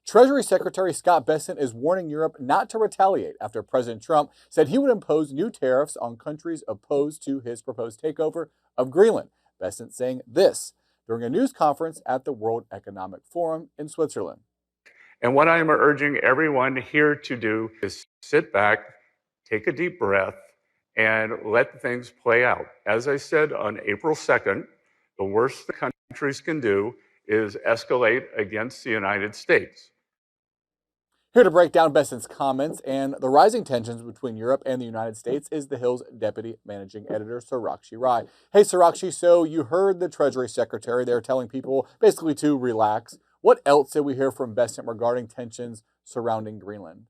Treasury Secretary Scott Bessent is warning Europe not to retaliate after President Trump said he would impose new tariffs on countries opposed to his proposed takeover of Greenland. Bessent saying this during a news conference at the World Economic Forum in Switzerland. And what I am urging everyone here to do is sit back, take a deep breath, and let things play out. As I said on April 2nd, the worst the countries can do is escalate against the United States. Here to break down Bessent's comments and the rising tensions between Europe and the United States is The Hill's deputy managing editor, Sarakshi Rai. Hey, Sarakshi, so you heard the Treasury Secretary there telling people basically to relax. What else did we hear from Bessent regarding tensions surrounding Greenland?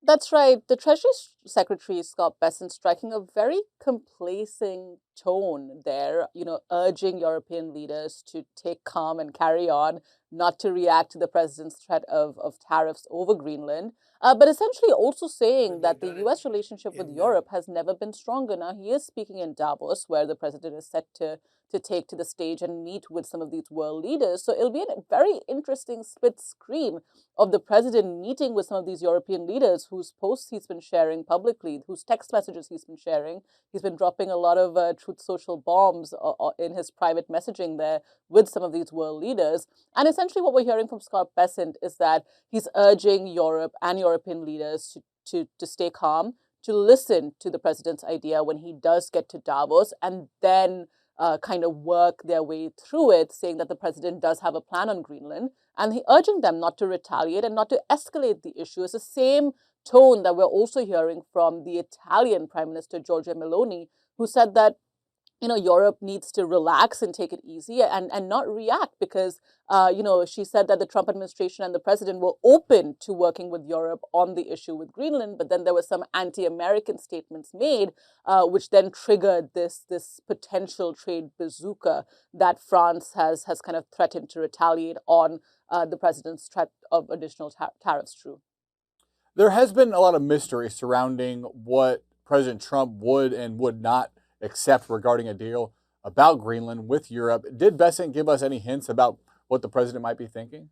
That's right. The Treasury Secretary, Scott Bessent, striking a very complacent tone there, urging European leaders to take calm and carry on, not to react to the president's threat of tariffs over Greenland, but essentially also saying that the U.S. relationship with Europe has never been stronger. Now, he is speaking in Davos, where the president is set to take to the stage and meet with some of these world leaders. So it'll be a very interesting split screen of the president meeting with some of these European leaders whose posts he's been sharing publicly, whose text messages he's been sharing. He's been dropping a lot of Truth Social bombs in his private messaging there with some of these world leaders. And essentially what we're hearing from Scott Bessent is that he's urging Europe and European leaders to stay calm, to listen to the president's idea when he does get to Davos, and then kind of work their way through it, saying that the president does have a plan on Greenland, and he urging them not to retaliate and not to escalate the issue. It's the same tone that we're also hearing from the Italian Prime Minister Giorgia Meloni, who said that Europe needs to relax and take it easy and not react because, she said that the Trump administration and the president were open to working with Europe on the issue with Greenland. But then there were some anti-American statements made, which then triggered this potential trade bazooka that France has kind of threatened to retaliate on the president's threat of additional tariffs. True. There has been a lot of mystery surrounding what President Trump would and would not accept regarding a deal about Greenland with Europe. Did Bessent give us any hints about what the president might be thinking?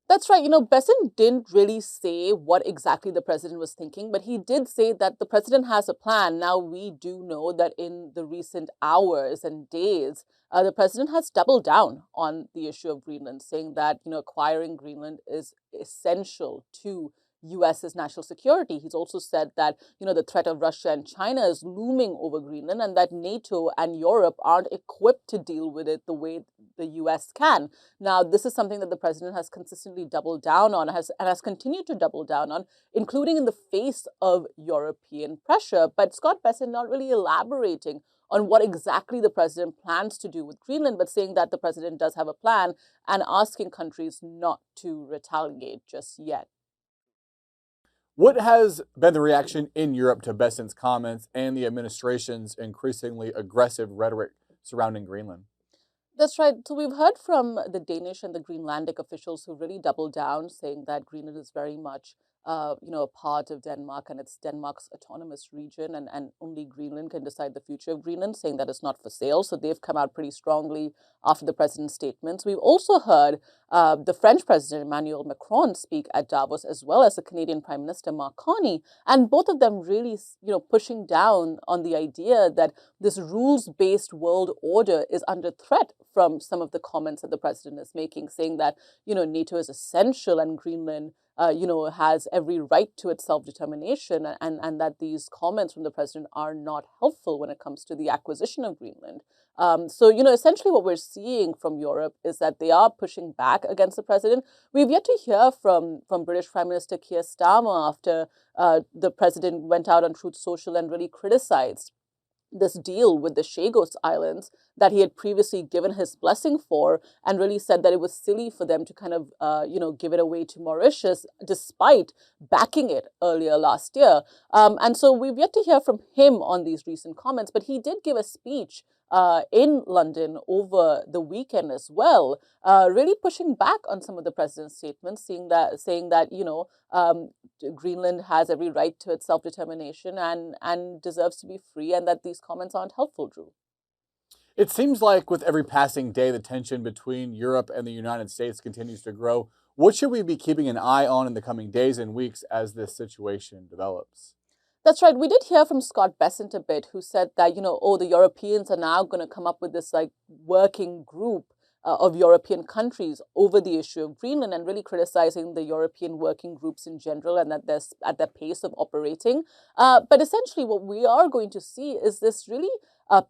That's right. Bessent didn't really say what exactly the president was thinking, but he did say that the president has a plan. Now, we do know that in the recent hours and days, the president has doubled down on the issue of Greenland, saying that, acquiring Greenland is essential to US's national security. He's also said that, the threat of Russia and China is looming over Greenland and that NATO and Europe aren't equipped to deal with it the way the US can. Now, this is something that the president has consistently doubled down on and has continued to double down on, including in the face of European pressure. But Scott Bessent not really elaborating on what exactly the president plans to do with Greenland, but saying that the president does have a plan and asking countries not to retaliate just yet. What has been the reaction in Europe to Bessent's comments and the administration's increasingly aggressive rhetoric surrounding Greenland? That's right. So we've heard from the Danish and the Greenlandic officials who really doubled down, saying that Greenland is very much, a part of Denmark and it's Denmark's autonomous region, and only Greenland can decide the future of Greenland, saying that it's not for sale. So they've come out pretty strongly after the president's statements. We've also heard the French president, Emmanuel Macron, speak at Davos, as well as the Canadian Prime Minister, Mark Carney, and both of them really, pushing down on the idea that this rules-based world order is under threat from some of the comments that the president is making, saying that, NATO is essential and Greenland has every right to its self-determination, and that these comments from the president are not helpful when it comes to the acquisition of Greenland. So, essentially what we're seeing from Europe is that they are pushing back against the president. We've yet to hear from British Prime Minister Keir Starmer after the president went out on Truth Social and really criticized this deal with the Chagos Islands that he had previously given his blessing for, and really said that it was silly for them to kind of, give it away to Mauritius, despite backing it earlier last year. And so we've yet to hear from him on these recent comments, but he did give a speech in London over the weekend as well, really pushing back on some of the president's statements, saying that Greenland has every right to its self-determination and deserves to be free, and that these comments aren't helpful, Drew. It seems like with every passing day, the tension between Europe and the United States continues to grow. What should we be keeping an eye on in the coming days and weeks as this situation develops? That's right. We did hear from Scott Bessent a bit, who said that, oh, the Europeans are now going to come up with this like working group of European countries over the issue of Greenland, and really criticizing the European working groups in general and that they're at their pace of operating. But essentially, what we are going to see is this really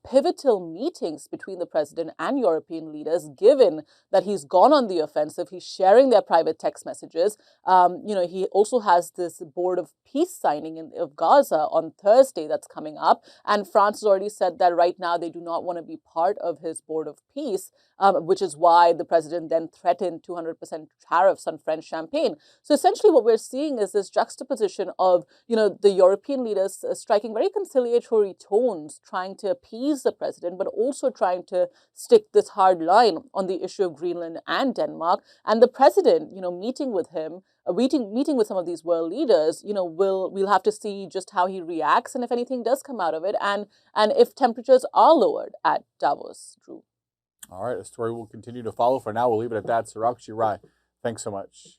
pivotal meetings between the president and European leaders, given that he's gone on the offensive. He's sharing their private text messages. He also has this board of peace signing of Gaza on Thursday that's coming up. And France has already said that right now they do not want to be part of his board of peace, which is why the president then threatened 200% tariffs on French champagne. So essentially what we're seeing is this juxtaposition of, the European leaders striking very conciliatory tones, trying to appease the president, but also trying to stick this hard line on the issue of Greenland and Denmark. And the president, meeting with him, meeting with some of these world leaders, we'll have to see just how he reacts and if anything does come out of it, and if temperatures are lowered at Davos, Drew. All right, a story we'll continue to follow. For now, we'll leave it at that. Sarakshi Rai, thanks so much.